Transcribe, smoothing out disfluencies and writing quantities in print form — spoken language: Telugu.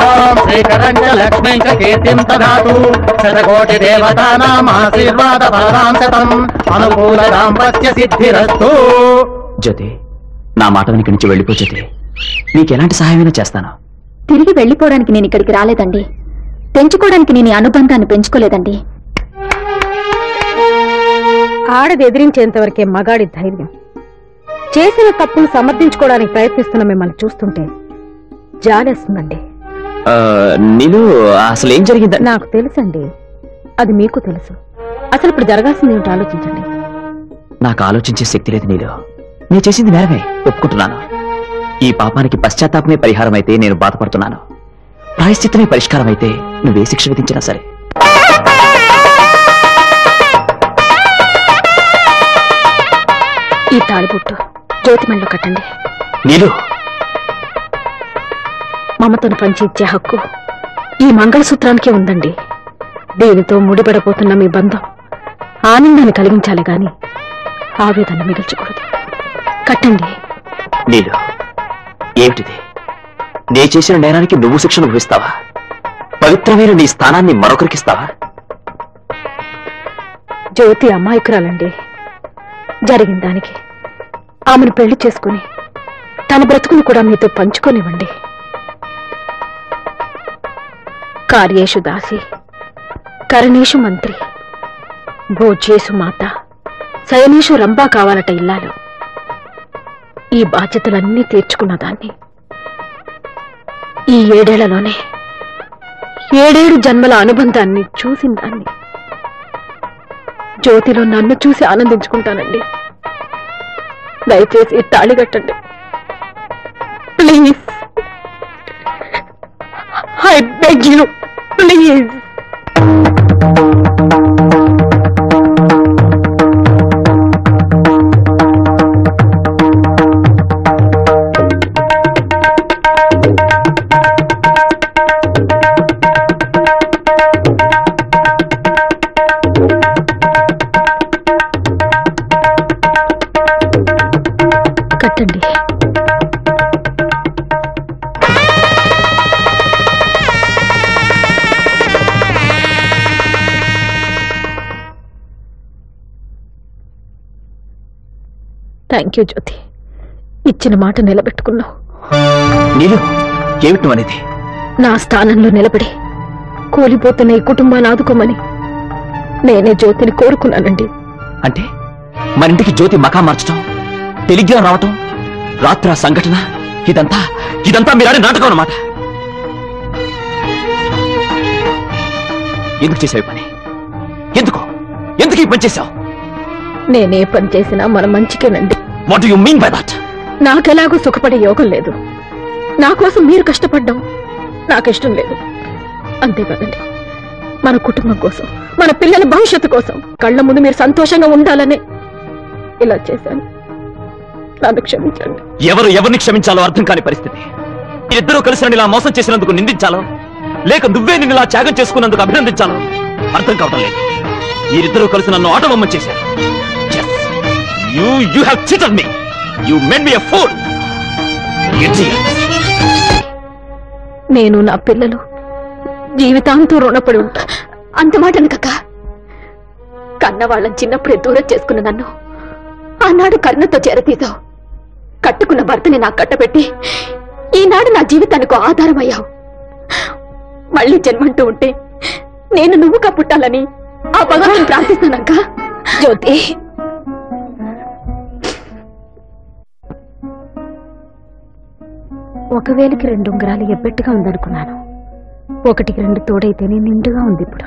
ఓం శ్రీకరం చ లక్ష్మీం చ కీర్తిం దదాతు శతకోటి దేవతానామాశీర్వాద ఫలాంశతం అనుకూల దాంపత్య సిద్ధిరస్తు. జ్యోతి, నా మాట వెనక నుంచి వెళ్ళిపో జ్యోతి. నీకెలాంటి సహాయమైనా చేస్తాను. తిరిగి వెళ్లిపోవడానికి నేను ఇక్కడికి రాలేదండి. పెంచుకోవడానికి నేను ఈ అనుబంధాన్ని పెంచుకోలేదండి. ఆడది ఎదిరించేంతవరకే మగాడి ధైర్యం. చేసిన తప్పును సమర్థించుకోవడానికి ప్రయత్నిస్తున్న మిమ్మల్ని చూస్తుంటే జాలేస్తుందండి. నీలు, అసలు ఏం జరిగిందా? నాకు తెలుసండి, అది మీకు తెలుసు. అసలు ఇప్పుడు జరగాల్సింది ఏమిటో ఆలోచించండి. నాకు ఆలోచించే శక్తి లేదు నీలు. నేను చేసింది నేరమే, ఒప్పుకుంటున్నాను. ఈ పాపానికి పశ్చాత్తాపమే పరిహారం అయితే నేను బాధపడుతున్నాను. ప్రాయశ్చిత్తమే పరిష్కారం అయితే నువ్వే శిక్ష విధించినా సరే. ఈ తాళిబొట్టు జ్యోతిమణిలో కట్టండి. నీలు, మమతను పంచి ఇచ్చే హక్కు ఈ మంగళసూత్రానికే ఉందండి. దీనితో ముడిపడబోతున్న మీ బంధం ఆనందాన్ని కలిగించాలి గాని ఆవేదన మిగిల్చకూడదు. కట్టండి. నీలు, ఏమిటిది? నే చేసిన నేరానికి నువ్వు శిక్ష అనుభవిస్తావా? పవిత్రమైన నీ స్థానాన్ని మరొకరికిస్తావా? జ్యోతి అమాయకురాలండి. జరిగిన దానికి ఆమెను పెళ్లి చేసుకుని తన బ్రతుకుని కూడా మీతో పంచుకొనివ్వండి. కార్యేషు దాసి, కరణేషు మంత్రి, భోజ్యేషు మాత, శయనేషు రంభా కావాలట ఇల్లాలు. ఈ బాధ్యతలన్నీ తీర్చుకున్న దాన్ని, ఈ 7 ఏళ్లలోనే 7 జన్మల అనుబంధాన్ని చూసిన దాన్ని, జ్యోతిలో నన్ను చూసి ఆనందించుకుంటానండి. దయచేసి తాళి కట్టండి please. I beg you please. కట్టండి. థ్యాంక్ యూ జ్యోతి, ఇచ్చిన మాట నిలబెట్టుకున్నావు. నీలు, ఏమిటి అనేది? నా స్థానంలో నిలబడి కూలిపోతున్న ఈ కుటుంబాన్ని ఆదుకోమని నేనే జ్యోతిని కోరుకున్నానండి. అంటే మన ఇంటికి జ్యోతి మకా మార్చడం, టెలిగ్రామ్ రావటం, రాత్రి ఆ సంఘటన, ఇదంతా మీరాడే నాటకం అన్నమాట. ఎందుకు చేసావు పని? ఎందుకు ఈ పని చేశావు? నేనే పని చేసినా మన మంచికేనండి. What do you mean by that? నాకెలాగో సుఖపడే యోగం లేదు. నా కోసం మీరు కష్టపడ్డం నాకిష్టం లేదు. అంతే కదండి. మన కుటుంబం కోసం, మన పిల్లల భవిష్యత్తు కోసం, కళ్ళ ముందు మీరు సంతోషంగా ఉండాలనే ఇలా చేశాను. నన్ను క్షమించండి. ఎవరిని క్షమించాలో అర్థం కాని పరిస్థితి. ఇద్దరూ కలిసి నన్ను ఇలా మోసం చేసినందుకు నిందించాలో, లేక నువ్వే నిన్ను ఇలా త్యాగం చేసుకున్నందుకు అభినందించాలో అర్థం కావటం లేదు. మీరిద్దరూ కలిసి నన్ను ఆటబొమ్మ చేశారు. You have cheated me. You made me a fool. నేను నా పిల్లలు జీవితాంతో రుణపడి ఉంటా. అంత మాట అనకక్క. కన్నవాళ్ళని చిన్నప్పుడే దూరం చేసుకున్న నన్ను ఆనాడు కర్ణతో చేరతీసావు. కట్టుకున్న భర్తని నాకు కట్టబెట్టి ఈనాడు నా జీవితానికి ఆధారమయ్యావు. మళ్ళీ జన్మంటూ ఉంటే నేను నువ్వుగా పుట్టాలని ఆ భగవంతుని ప్రార్థిస్తున్నాక. జ్యోతి, ఒకవేళకి 2 ఉంగరాలు ఎబ్బెట్టుగా ఉందనుకున్నాను. 1కి 2 తోడైతేనే నిండుగా ఉంది ఇప్పుడు.